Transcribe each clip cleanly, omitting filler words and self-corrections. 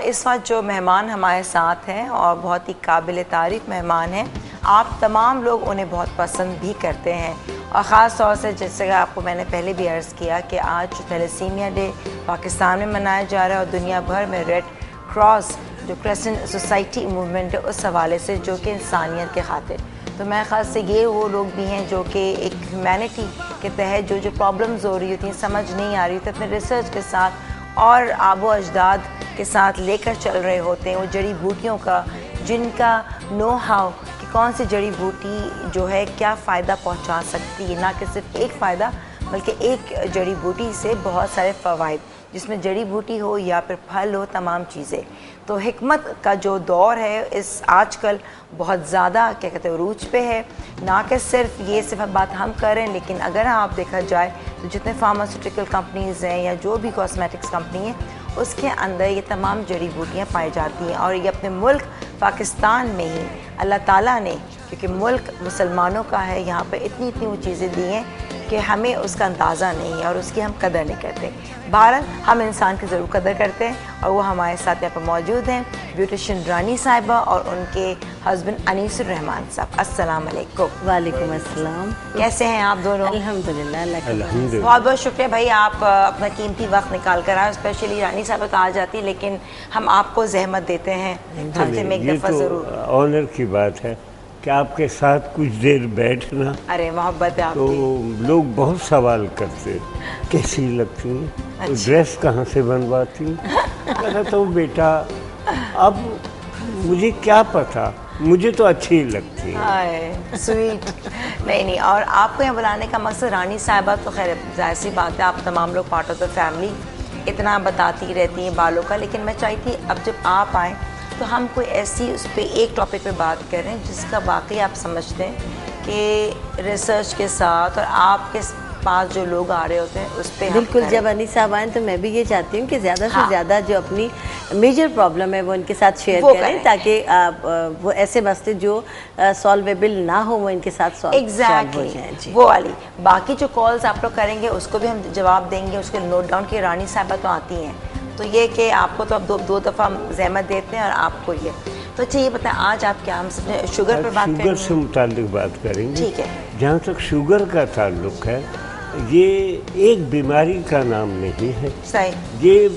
اس وقت جو مہمان ہمارے ساتھ ہیں اور بہت ہی قابل تعریف مہمان ہیں، آپ تمام لوگ انہیں بہت پسند بھی کرتے ہیں، اور خاص طور سے جیسے کہ آپ کو میں نے پہلے بھی عرض کیا کہ آج تھیلیسیمیا ڈے پاکستان میں منایا جا رہا ہے، اور دنیا بھر میں ریڈ کراس جو کرسچن سوسائٹی موومنٹ ہے اس حوالے سے، جو کہ انسانیت کے خاطر، تو میں خاص سے یہ وہ لوگ بھی ہیں جو کہ ایک ہیومینٹی کے تحت جو پرابلمز ہو رہی ہوتی ہیں، سمجھ نہیں آ رہی ہوتی، اپنے ریسرچ کے ساتھ اور آب و اجداد کے ساتھ لے کر چل رہے ہوتے ہیں وہ جڑی بوٹیوں کا، جن کا نو ہاؤ کہ کون سی جڑی بوٹی جو ہے کیا فائدہ پہنچا سکتی ہے، نہ کہ صرف ایک فائدہ بلکہ ایک جڑی بوٹی سے بہت سارے فوائد، جس میں جڑی بوٹی ہو یا پھر پھل ہو، تمام چیزیں۔ تو حکمت کا جو دور ہے اس آج کل بہت زیادہ کیا کہتے ہیں عروج پہ ہے، نہ کہ صرف یہ بات ہم کر رہے ہیں، لیکن اگر آپ دیکھا جائے تو جتنے فارماسیوٹیکل کمپنیز ہیں یا جو بھی کاسمیٹکس کمپنی ہیں اس کے اندر یہ تمام جڑی بوٹیاں پائی جاتی ہیں، اور یہ اپنے ملک پاکستان میں ہی اللہ تعالیٰ نے، کیونکہ ملک مسلمانوں کا ہے، یہاں پہ اتنی وہ چیزیں دی ہیں کہ ہمیں اس کا اندازہ نہیں ہے اور اس کی ہم قدر نہیں کرتے۔ بہرحال ہم انسان کی ضرور قدر کرتے ہیں، اور وہ ہمارے ساتھ یہاں پہ موجود ہیں بیوٹیشین رانی صاحبہ اور ان کے ہسبینڈ انیس الرحمان صاحب۔ السلام علیکم۔ وعلیکم السلام۔ کیسے ہیں آپ دونوں؟ الحمدللہ، اللہ کا بہت بہت شکریہ بھائی، آپ اپنا قیمتی وقت نکال کر آئے، اسپیشلی رانی صاحبہ تو آ جاتی لیکن ہم آپ کو زحمت دیتے ہیں ہفتے میں ایک دفعہ ضرور۔ آنر کی بات ہے کہ آپ کے ساتھ کچھ دیر بیٹھنا، ارے محبت ہے آپ تو کی۔ لوگ بہت سوال کرتے کیسی لگتی ہیں، ڈریس کہاں سے بنواتی ہیں؟ کہتا ہوں بیٹا اب مجھے کیا پتا، مجھے تو اچھی لگتی ہے۔ سویٹ نہیں، اور آپ کو یہاں بلانے کا مقصد رانی صاحبہ تو خیر ظاہر سی بات ہے، آپ تمام لوگ پارٹ آف دا فیملی اتنا بتاتی رہتی ہیں بالوں کا، لیکن میں چاہتی تھی اب جب آپ آئیں تو ہم کوئی ایسی اس پہ ایک ٹاپک پہ بات کریں جس کا واقعی آپ سمجھتے ہیں کہ ریسرچ کے ساتھ اور آپ کے پاس جو لوگ آ رہے ہوتے ہیں اس پہ بالکل۔ جب انیس صاحب آئیں تو میں بھی یہ چاہتی ہوں کہ زیادہ سے زیادہ جو اپنی میجر پرابلم ہے وہ ان کے ساتھ شیئر کریں، تاکہ وہ ایسے مسئلے جو سالویبل نہ ہو وہ ان کے ساتھ سالو ہو جائیں۔ وہ والی باقی جو کالز آپ لوگ کریں گے اس کو بھی ہم جواب دیں گے، اس کے نوٹ ڈاؤن کی رانی صاحبہ تو آتی ہیں، تو یہ کہ آپ کو تو اب دو دفعہ زحمت دیتے ہیں اور آپ کو یہ تو اچھا یہ بتائیں آج آپ کیا ہم شوگر پر بات کریں گے؟ شوگر سے متعلق بات کریں گے۔ ٹھیک ہے۔ جہاں تک شوگر کا تعلق ہے، یہ ایک بیماری کا نام نہیں ہے، صحیح، یہ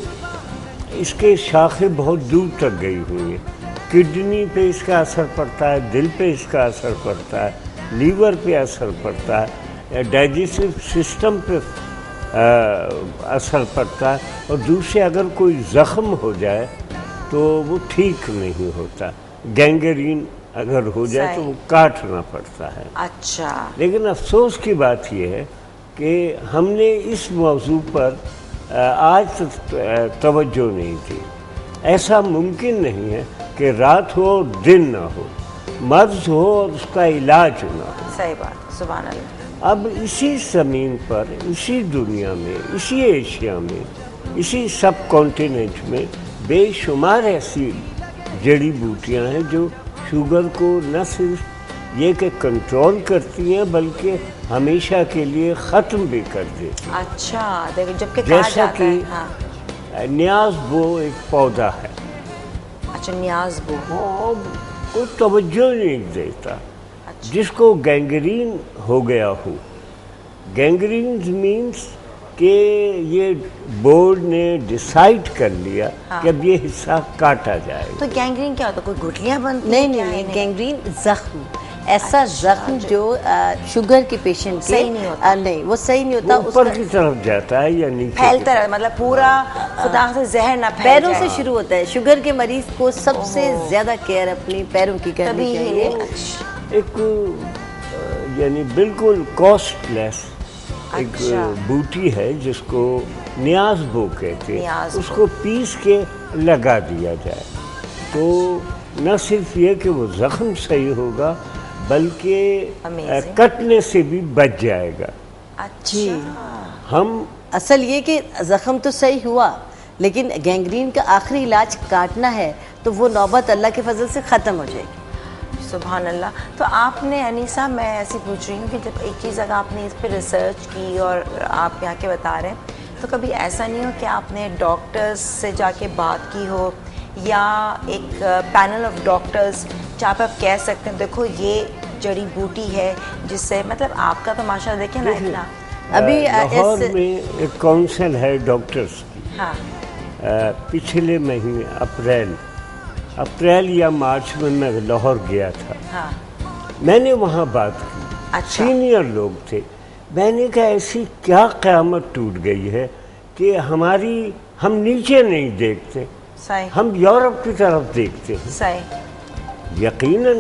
اس کے شاخیں بہت دور تک گئی ہوئی ہیں۔ کڈنی پہ اس کا اثر پڑتا ہے، دل پہ اس کا اثر پڑتا ہے، لیور پہ اثر پڑتا ہے، ڈائجسٹو سسٹم پہ اثر پڑتا ہے، اور دوسرے اگر کوئی زخم ہو جائے تو وہ ٹھیک نہیں ہوتا، گینگرین اگر ہو جائے تو وہ کاٹنا پڑتا ہے۔ اچھا، لیکن افسوس کی بات یہ ہے کہ ہم نے اس موضوع پر آج تک توجہ نہیں کی۔ ایسا ممکن نہیں ہے کہ رات ہو اور دن نہ ہو، مرض ہو اور اس کا علاج نہ ہو۔ صحیح بات، سبحان اللہ۔ اب اسی زمین پر، اسی دنیا میں، اسی ایشیا میں، اسی سب کانٹیننٹ میں بے شمار ایسی جڑی بوٹیاں ہیں جو شوگر کو نہ صرف یہ کہ کنٹرول کرتی ہیں بلکہ ہمیشہ کے لیے ختم بھی کر دیتی ہیں۔ اچھا، جبکہ جیسا کہ نیاز بو ایک پودا ہے، اچھا نیاز بو کوئی توجہ نہیں دیتا، جس کو گینگرین ہو گیا ہو۔ گینگرین مینس کہ یہ بورڈ نے ڈیسائیڈ کر لیا کہ اب یہ حصہ کاٹا جائے گا۔ تو گینگرین کیا ہوتا ہے؟ کوئی گٹھلیاں بنتی؟ نہیں، گینگرین زخم، ایسا زخم جو شوگر کے پیشنٹ کے صحیح نہیں ہوتا، نہیں وہ صحیح نہیں ہوتا، اوپر کی طرف جاتا ہے یا نیچے پھیلتا ہے، مطلب پورا خدا سے زہر نہ پھیل پیروں سے شروع ہوتا ہے۔ شوگر کے مریض کو سب سے زیادہ کیئر اپنی پیروں کی کرنی چاہیے۔ ایک یعنی بالکل کاسٹ لیس ایک بوٹی ہے جس کو نیاز بو کہتے ہیں، اس کو پیس کے لگا دیا جائے تو نہ صرف یہ کہ وہ زخم صحیح ہوگا بلکہ کٹنے سے بھی بچ جائے گا۔ جی، ہم اصل یہ کہ زخم تو صحیح ہوا لیکن گینگرین کا آخری علاج کاٹنا ہے تو وہ نوبت اللہ کے فضل سے ختم ہو جائے گی۔ سبحان اللہ۔ تو آپ نے انیسہ، میں ایسی پوچھ رہی ہوں کہ جب ایک چیز اگر آپ نے اس پہ ریسرچ کی اور آپ یہاں کے بتا رہے ہیں تو کبھی ایسا نہیں ہو کہ آپ نے ڈاکٹرز سے جا کے بات کی ہو یا ایک پینل آف ڈاکٹرز جہاں پہ آپ کہہ سکتے ہیں دیکھو یہ جڑی بوٹی ہے جس سے مطلب آپ کا تو ماشاءاللہ دیکھیں نا اتنا. ابھی لاہور میں ایک کونسل ہے ڈاکٹرز کی. ہاں پچھلے مہینے اپریل یا مارچ میں لاہور گیا تھا. ہاں میں نے وہاں بات کی. اچھا. سینئر لوگ تھے. میں نے کہا ایسی کیا قیامت ٹوٹ گئی ہے کہ ہم نیچے نہیں دیکھتے, صحیح, ہم یورپ کی طرف دیکھتے ہیں. صحیح. یقیناً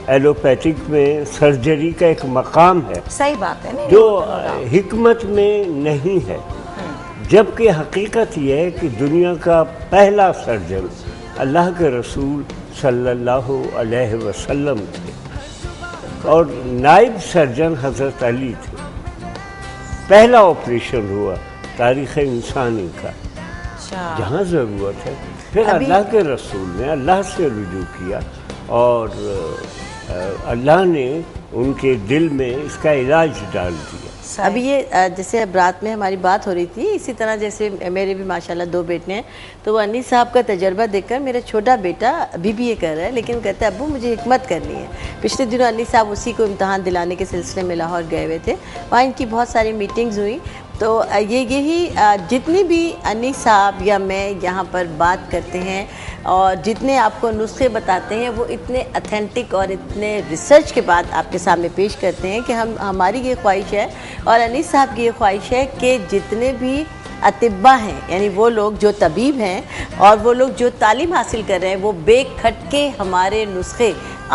ایلوپیتھک میں سرجری کا ایک مقام ہے, صحیح بات ہے, جو حکمت میں نہیں ہے, جبکہ حقیقت یہ ہے کہ دنیا کا پہلا سرجن اللہ کے رسول صلی اللہ علیہ وسلم تھے اور نائب سرجن حضرت علی تھے. پہلا آپریشن ہوا تاریخ انسانی کا, جہاں ضرورت ہے. پھر اللہ کے رسول نے اللہ سے رجوع کیا اور اللہ نے ان کے دل میں اس کا علاج ڈال دیا. ابھی یہ جیسے اب رات میں ہماری بات ہو رہی تھی, اسی طرح جیسے میرے بھی ماشاءاللہ 2 بیٹے ہیں, تو وہ انیس صاحب کا تجربہ دیکھ کر میرا چھوٹا بیٹا BBA کر رہا ہے, لیکن کہتا ہے ابو مجھے حکمت کرنی ہے. پچھلے دنوں انیس صاحب اسی کو امتحان دلانے کے سلسلے میں لاہور گئے ہوئے تھے. وہاں ان کی بہت ساری میٹنگز ہوئی, تو یہی جتنی بھی انیس صاحب یا میں یہاں پر بات کرتے ہیں اور جتنے آپ کو نسخے بتاتے ہیں وہ اتنے اتھینٹک اور اتنے ریسرچ کے بعد آپ کے سامنے پیش کرتے ہیں کہ ہماری یہ خواہش ہے اور انیس صاحب کی یہ خواہش ہے کہ جتنے بھی اطباء ہیں, یعنی وہ لوگ جو طبیب ہیں اور وہ لوگ جو تعلیم حاصل کر رہے ہیں, وہ بے کھٹ کے ہمارے نسخے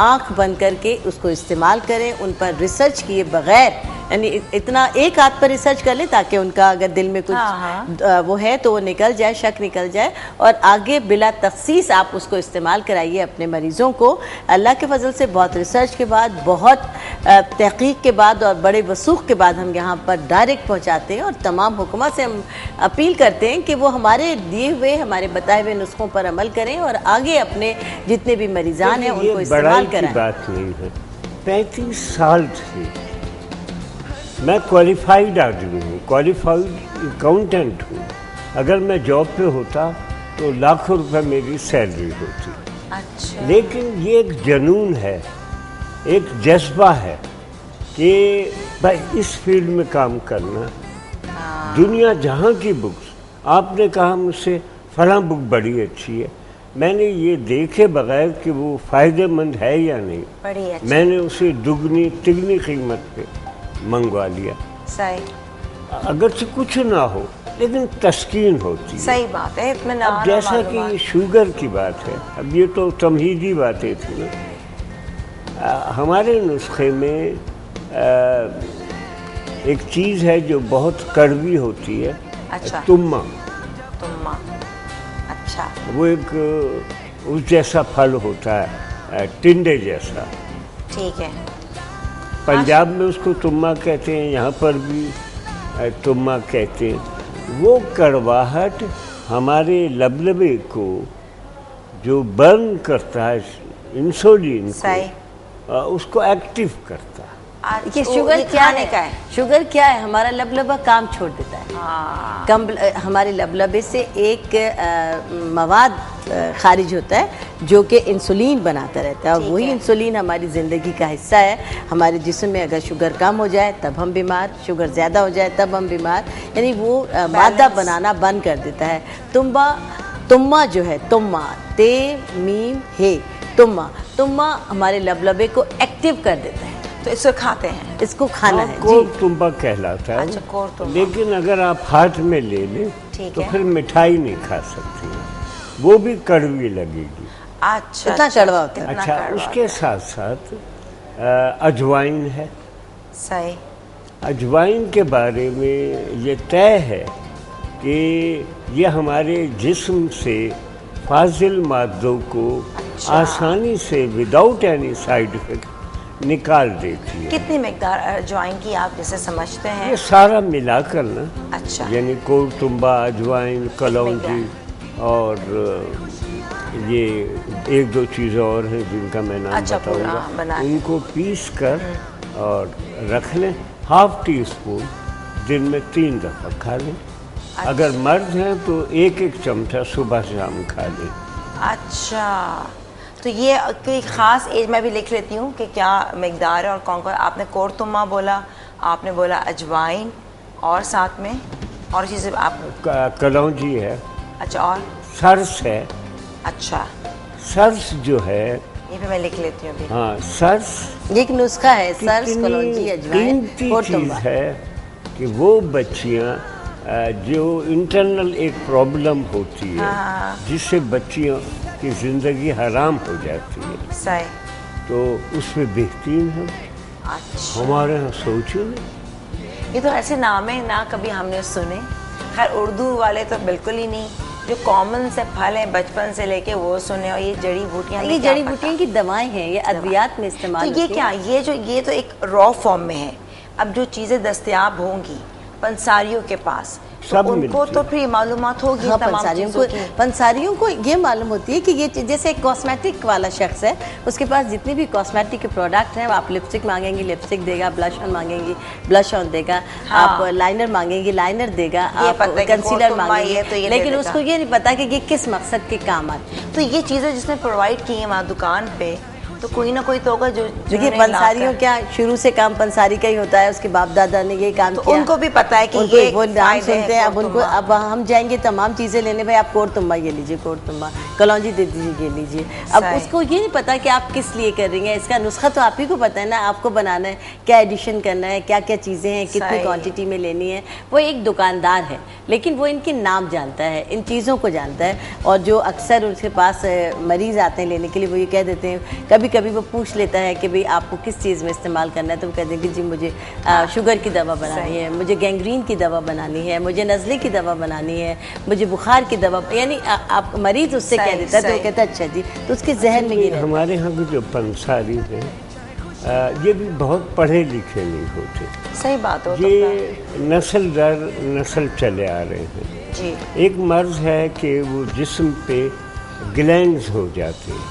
آنکھ بند کر کے اس کو استعمال کریں, ان پر ریسرچ کیے بغیر, یعنی اتنا ایک ہاتھ پر ریسرچ کر لیں تاکہ ان کا اگر دل میں کچھ وہ ہے تو وہ نکل جائے, شک نکل جائے, اور آگے بلا تخصیص آپ اس کو استعمال کرائیے اپنے مریضوں کو. اللہ کے فضل سے بہت ریسرچ کے بعد, بہت تحقیق کے بعد اور بڑے وثوق کے بعد ہم یہاں پر ڈائریکٹ پہنچاتے ہیں, اور تمام حکومت سے ہم اپیل کرتے ہیں کہ وہ ہمارے دیے ہوئے, ہمارے بتائے ہوئے نسخوں پر عمل کریں اور آگے اپنے جتنے بھی مریضان ہیں ان کو استعمال کریں. یہ بات نہیں ہے. 35 سال سے میں کوالیفائیڈ آدمی ہوں, کوالیفائیڈ اکاؤنٹنٹ ہوں. اگر میں جاب پہ ہوتا تو لاکھوں روپے میری سیلری ہوتی. اچھا. لیکن یہ ایک جنون ہے, ایک جذبہ ہے کہ بھائی اس فیلڈ میں کام کرنا. دنیا جہاں کی بکس, آپ نے کہا مجھ سے فلاں بک بڑی اچھی ہے, میں نے یہ دیکھے بغیر کہ وہ فائدہ مند ہے یا نہیں, میں نے اسے دگنی تگنی قیمت پہ منگوا لیا. صحیح. اگرچہ کچھ نہ ہو لیکن تسکین ہوتی ہے. صحیح بات ہے. اب جیسا کہ شوگر کی بات ہے, اب یہ تو تمہیدی باتیں تھیں نا. ہمارے نسخے میں ایک چیز ہے جو بہت کڑوی ہوتی ہے. اچھا. تما. اچھا. وہ ایک اس جیسا پھل ہوتا ہے, ٹنڈے جیسا. ٹھیک ہے. پنجاب میں اس کو تما کہتے ہیں, یہاں پر بھی تما کہتے ہیں. وہ کڑواہٹ ہمارے لبلبے کو جو برن کرتا ہے, انسولین کو, اس کو ایکٹیو کرتا ہے. یہ شوگر کیا ہے؟ شوگر کیا ہے؟ ہمارا لبلبہ کام چھوڑ دیتا ہے. ہمارے لبلبے سے ایک مواد خارج ہوتا ہے جو کہ انسولین بناتا رہتا ہے, اور وہی انسولین ہماری زندگی کا حصہ ہے. ہمارے جسم میں اگر شوگر کم ہو جائے تب ہم بیمار, شوگر زیادہ ہو جائے تب ہم بیمار, یعنی وہ مادہ بنانا بند کر دیتا ہے. تما جو ہے, تما تے میم ہے, تما ہمارے لبلبے کو ایکٹیو کر دیتا ہے. تو اس کو کھاتے ہیں, اس کو کھانا ہے. کور تمبا کہلاتا ہے. لیکن اگر آپ ہاتھ میں لے لیں تو پھر مٹھائی نہیں کھا سکتی, وہ بھی کڑوی لگے گی. اچھا. اتنا کڑوا ہوتا ہے. اچھا. اس کے ساتھ ساتھ اجوائن ہے. صحیح. اجوائن کے بارے میں یہ طے ہے کہ یہ ہمارے جسم سے فاضل مادوں کو آسانی سے وداؤٹ اینی سائیڈ افیکٹ نکال دیتی ہے. کتنی مقدار اجوائن کی آپ جیسے سمجھتے ہیں؟ یہ سارا ملا کر نا. اچھا. یعنی کور تمبا, اجوائن, کلونجی اور یہ 1-2 چیزیں اور ہیں جن کا میں نام بتاؤں گا. ان کو پیس کر اور رکھ لیں. ½ ٹی اسپون دن میں 3 دفعہ کھا لیں. اگر مرد ہیں تو 1 چمچہ صبح شام کھا لیں. اچھا تو یہ کوئی خاص ایج میں بھی لکھ لیتی ہوں کہ کیا مقدار ہے اور کون کون. آپ نے کورتما بولا, آپ نے بولا اجوائن, اور ساتھ میں اور چیزیں آپ کلونجی ہے. اچھا اور سرس ہے. اچھا سرس جو ہے یہ بھی میں لکھ لیتی ہوں. ہاں سرس ایک نسخہ ہے, سرس کلونجی اجوائن کورتما. ہے کہ وہ بچیاں جو انٹرنل ایک پرابلم ہوتی ہے جس سے بچیوں کی زندگی حرام ہو جاتی ہے, صحیح, تو اس میں بہترین ہے. اچھا ہمارے یہاں سوچو یہ تو ایسے نام ہے نہ کبھی ہم نے سنے. خیر اردو والے تو بالکل ہی نہیں, جو کامن سے پھل ہیں بچپن سے لے کے وہ سنے. اور یہ جڑی بوٹیاں, یہ جڑی بوٹیاں کی دوائیں ہیں, یہ ادویات میں استعمال ہوتی ہیں. تو یہ کیا, یہ تو ایک را فارم میں ہے. اب جو چیزیں دستیاب ہوں گی پنساریوں کے پاس تو ان کو تو پھر معلومات ہوگی. ہاں, پنساریوں کو یہ معلوم ہوتی ہے کہ یہ جیسے ایک کاسمیٹک والا شخص ہے, اس کے پاس جتنے بھی کاسمیٹک کے پروڈکٹ ہیں, آپ لپسٹک مانگیں گی لپسٹک دے گا, بلش آن مانگیں گی بلش آن دے گا, آپ لائنر مانگیں گی لائنر دے گا, آپ کنسیلر مانگیں گی, لیکن اس کو یہ نہیں پتا کہ یہ کس مقصد کے کام آتے ہیں. تو یہ چیزیں جس نے پرووائڈ کی ہیں وہاں دکان پہ, تو کوئی نہ کوئی تو ہوگا جو دیکھیے پنساریوں کیا شروع سے کام پنساری کا ہی ہوتا ہے, اس کے باپ دادا نے یہی کام کیا, ان کو بھی پتا ہے کہ یہ وہ نام سنتے ہیں. اب ان کو, اب ہم جائیں گے تمام چیزیں لینے, بھائی آپ کورتما یہ لیجیے, کورتما کلونجی دے دیجیے, یہ لیجیے. اب اس کو یہ نہیں پتا کہ آپ کس لیے کر رہی ہیں, اس کا نسخہ تو آپ ہی کو پتا ہے نا, آپ کو بنانا ہے, کیا ایڈیشن کرنا ہے, کیا کیا چیزیں ہیں, کتنی کوانٹٹی میں لینی ہے. وہ ایک دکاندار ہے لیکن وہ ان کے نام جانتا ہے, ان چیزوں کو جانتا ہے. اور جو اکثر اس کے پاس مریض آتے ہیں لینے کے لیے, وہ یہ کہہ دیتے ہیں, کبھی کبھی وہ پوچھ لیتا ہے کہ بھئی آپ کو کس چیز میں استعمال کرنا ہے, تو وہ کہتے ہیں کہ جی مجھے شوگر کی دوا بنانی ہے, مجھے گینگرین کی دوا بنانی ہے, مجھے نزلے کی دوا بنانی ہے, مجھے بخار کی دوا, یعنی آپ مریض اس سے کہہ دیتا ہے تو وہ کہتا ہے اچھا جی. تو اس کے ذہن میں یہ ہمارے یہاں کے جو پنساری ہیں یہ بھی بہت پڑھے لکھے نہیں ہوتے. صحیح بات ہو, یہ نسل در نسل چلے آ رہے ہیں. جی ایک مرض ہے کہ وہ جسم پہ گلینڈز ہو جاتے ہیں.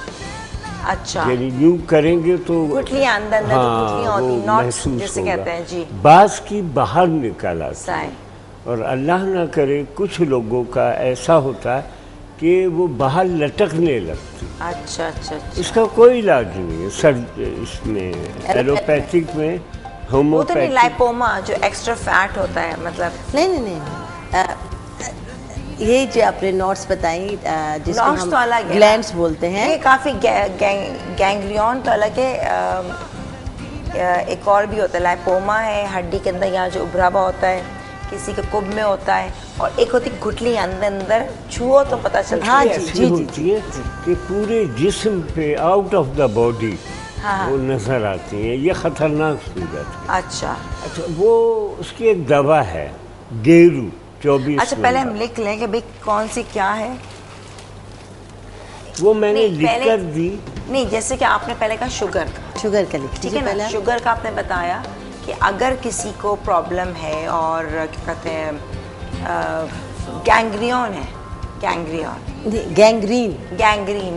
اچھا یعنی یوں کریں گے تو گٹھلیاں اندر گٹھلیاں ہوتی ہیں, نوٹس جسے کہتے ہیں. جی بعض کی باہر نکال آتی ہے, اور اللہ نہ کرے کچھ لوگوں کا ایسا ہوتا ہے کہ وہ باہر لٹکنے لگتی. اچھا اچھا, اس کا کوئی علاج نہیں ہے سر, اس میں ایلوپیتھک میں ہومیوپیتھک. لائپوما جو ایکسٹرا فیٹ ہوتا ہے, مطلب نہیں, یہ جو آپ نے نوٹس بتائیں جس کو ہم گلینڈز بولتے ہیں, یہ کافی گینگریون تو الگ ہے. ایک اور بھی ہوتا ہے لائپوما ہے, ہڈی کے اندر یہاں جو ابھرا ہوا ہوتا ہے, کسی کے کب میں ہوتا ہے, اور ایک ہوتی گٹھلی اندر چھو تو پتہ چلتا ہے. ایسی ہوتی ہے کہ پورے جسم پہ آؤٹ آف دا باڈی وہ نظر آتی ہیں, یہ خطرناک صورت ہے. اچھا وہ اس کی ایک دوا ہے گیرو 24. اچھا پہلے ہم لکھ لیں کہ بھئی کون سی کیا ہے, وہ میں نے لکھ کر دی. نہیں جیسے کہ آپ نے پہلے کہا شوگر کا لکھ, ٹھیک ہے نا, شوگر کا آپ نے بتایا کہ اگر کسی کو پرابلم ہے اور کیا کہتے ہیں گینگریون ہے,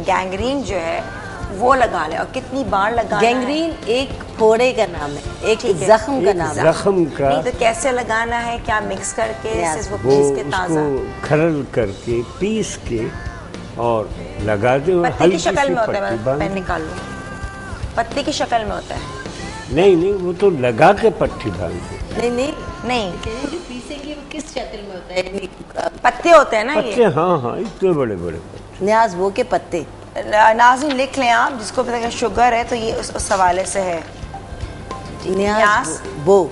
گینگرین جو ہے وہ لگا لے, اور کتنی بار لگانا ہے. گینگرین ایک پھوڑے کا نام ہے, ایک زخم کا نام ہے. زخم کا نہیں تو کیسے لگانا ہے, کیا مکس کر کے وہ اس کو کھرل کر کے پیس کے اور لگا دیں. پتی کی شکل میں ہوتا ہے, میں نکال لوں, پتی کی شکل میں ہوتا ہے. نہیں وہ تو لگا کے پٹھی باندھتے. نہیں جو پیسے گی وہ کس شکل میں ہوتا ہے, پتے ہوتے ہیں نا پتے. ہاں اتنے بڑے نیاز وہ کے پتے. ناظرین لکھ لیں آپ, جس کو پتہ کہ شوگر ہے تو یہ اس حوالے سے ہے. نیاز بو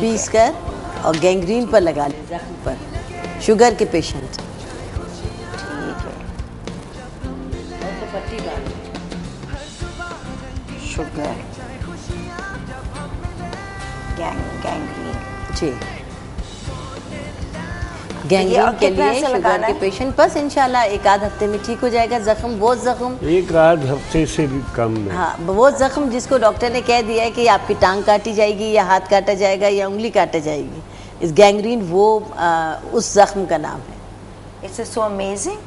پیس کر اور گینگرین پر لگا لیں, زخم پر, شوگر کے پیشنٹ. ٹھیک ہے, اور پٹی ڈالیں. شوگر گینگرین, جی گینگرین کے لیے شوگر کے پیشنٹ, بس انشاءاللہ ایک آدھ ہفتے میں ٹھیک ہو جائے گا. زخم, وہ زخم ایک آدھ ہفتے سے بھی کم ہے. ہاں, وہ زخم جس کو ڈاکٹر نے کہہ دیا ہے کہ آپ کی ٹانگ کاٹی جائے گی یا ہاتھ کاٹا جائے گا یا انگلی کاٹا جائے گی, اس گینگرین وہ اس زخم کا نام ہے. It's so amazing.